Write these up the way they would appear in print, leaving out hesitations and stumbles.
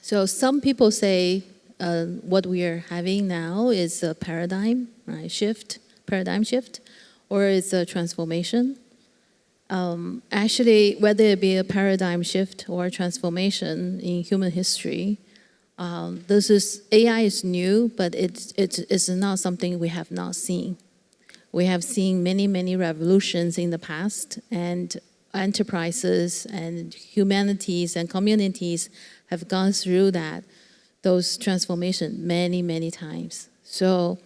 So some people say what we are having now is a paradigm shift, or it's a transformation. Actually, whether it be a paradigm shift or a transformation in human history, AI is new, but it's not something we have not seen. We have seen many revolutions in the past, and enterprises and humanities and communities have gone through those transformations many times. So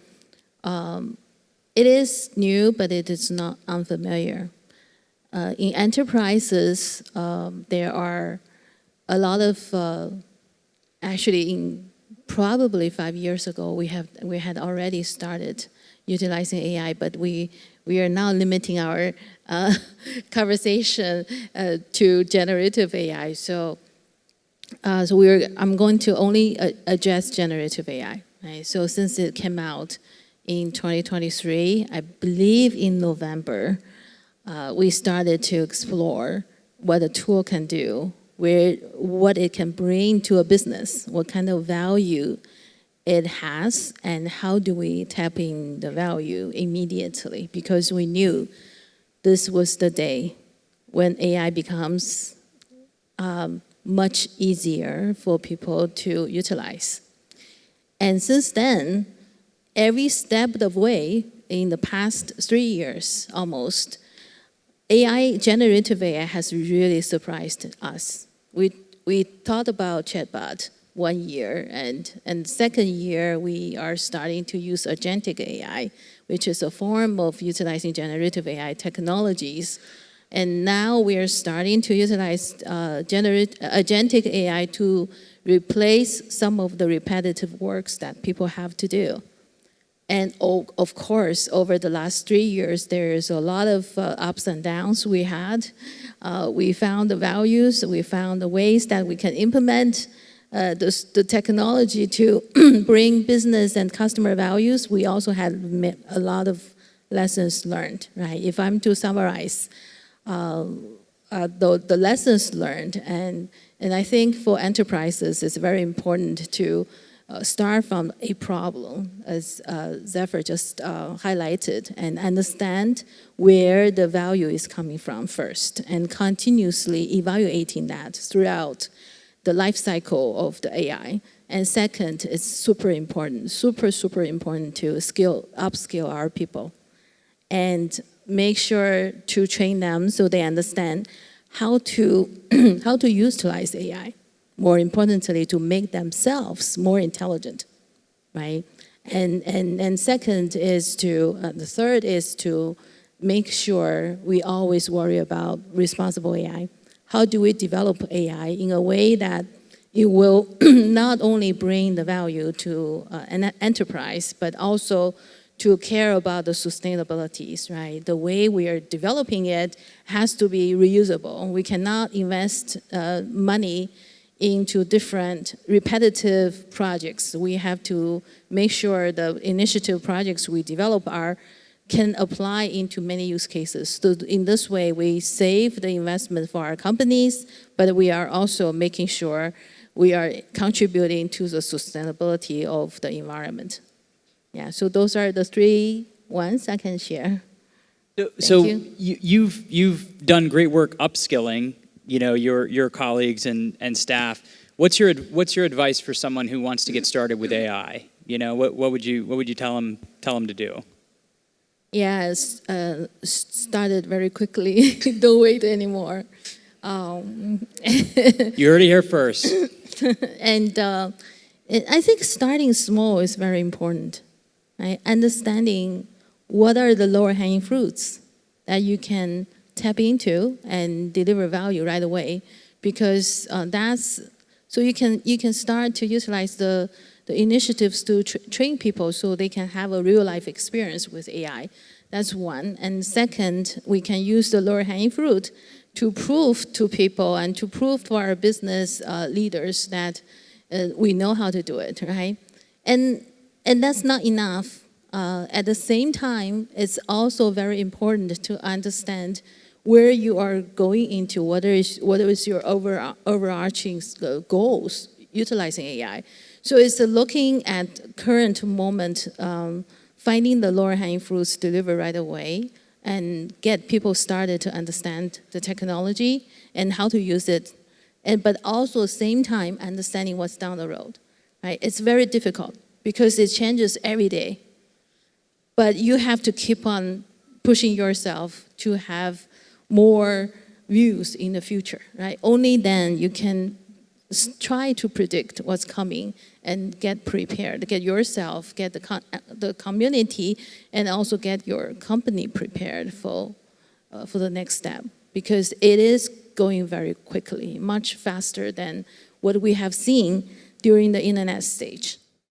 it is new, but it is not unfamiliar. In enterprises, there are a lot of, actually probably 5 years ago, we had already started utilizing AI, but we are now limiting our conversation to generative AI. So I'm going to only address generative AI. Right? So since it came out in 2023, I believe in November, we started to explore what a tool can do, what it can bring to a business, what kind of value it has, and how do we tap in the value immediately, because we knew this was the day when AI becomes much easier for people to utilize. And since then, every step of the way in the past 3 years almost, generative AI has really surprised us. We thought about chatbot 1 year, and second year we are starting to use agentic AI, which is a form of utilizing generative AI technologies. And now we are starting to utilize agentic AI to replace some of the repetitive works that people have to do. And of course, over the last 3 years, there's a lot of ups and downs we had. We found the values, we found the ways that we can implement the technology to bring business and customer values. We also had a lot of lessons learned, right? If I'm to summarize the lessons learned, and I think for enterprises, it's very important to start from a problem, as Zephyr just highlighted, and understand where the value is coming from first, and continuously evaluating that throughout the life cycle of the AI. And second, it's super important to upskill our people and make sure to train them so they understand how to utilize AI. More importantly, to make themselves more intelligent, right? And second is the third is to make sure we always worry about responsible AI. How do we develop AI in a way that it will not only bring the value to an enterprise, but also to care about the sustainabilities, right? The way we are developing it has to be reusable. We cannot invest money into different repetitive projects. We have to make sure the initiative projects we develop can apply into many use cases. So in this way, we save the investment for our companies, but we are also making sure we are contributing to the sustainability of the environment. Yeah, so those are the 3 ones I can share. So you've done great work upskilling, your colleagues and staff. What's your advice for someone who wants to get started with AI? What would you tell them to do? Yes, started very quickly. Don't wait anymore. You heard it here first. And I think starting small is very important. Right? Understanding what are the lower hanging fruits that you can tap into and deliver value right away, because so you can start to utilize the initiatives to train people so they can have a real life experience with AI. That's one. And second, we can use the lower hanging fruit to prove to people and to prove to our business leaders that we know how to do it, right? And that's not enough. At the same time, it's also very important to understand where you are going into, what is your overarching goals utilizing AI. So it's looking at current moment, finding the lower hanging fruits, deliver right away, and get people started to understand the technology and how to use it, but also at the same time understanding what's down the road. Right? It's very difficult because it changes every day. But you have to keep on pushing yourself to have more views in the future. Right? Only then you can try to predict what's coming and get prepared, get yourself, get the community, and also get your company prepared for the next step. Because it is going very quickly, much faster than what we have seen during the internet stage.